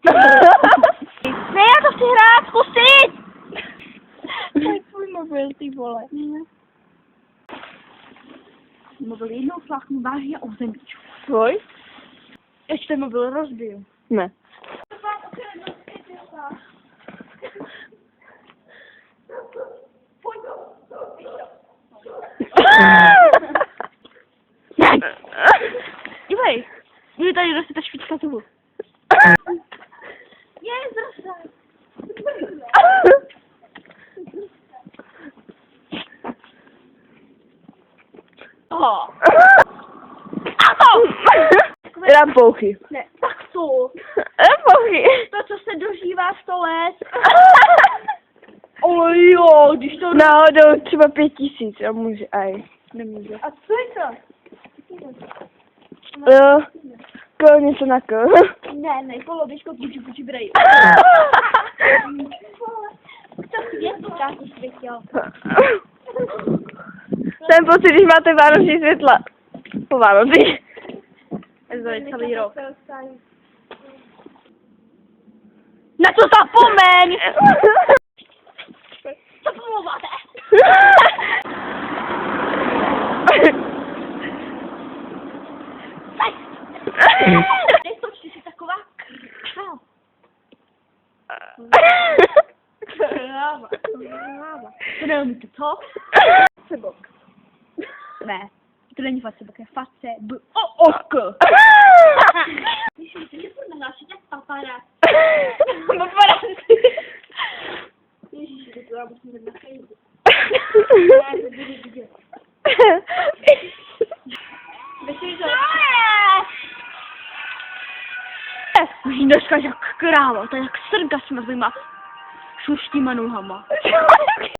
Ne, já to chci hrát, zkusit! To je tvůj mobil, ty vole. Mobil jednou fláchnu vážně o zemíčku. Tvoj? Ještě ten mobil rozbiju. Ne. Dívej, mě tady roste ta špička zubu. Je, zrostla. Oh. Rampouchy. Ne, tak to. Rampouchy. To, co se dožívá 100 let. O jo, když to... Náhodou třeba 5000 a může, aj. Nemůže. A co je to? Jo, něco na ko. Ne, polovičko kuči brají. Co si je to krásný světěl? Jsem pocit, když máte vánoční světla. Po Vánoci. To je celý rok. Na to zapomeň! Co pomluváte? Nestočte si taková kráva. To neumíte, co? Sebok. Ne, to není Facebook, je face b o ok. Ježiš, ty furt nahlášit jak paparazzi. Paparazzi. Ježiši, to já musím jít na Facebook. Myslíš, že... Už dneska jak kráva, to je jak srnka s mezima šuštíma nohama.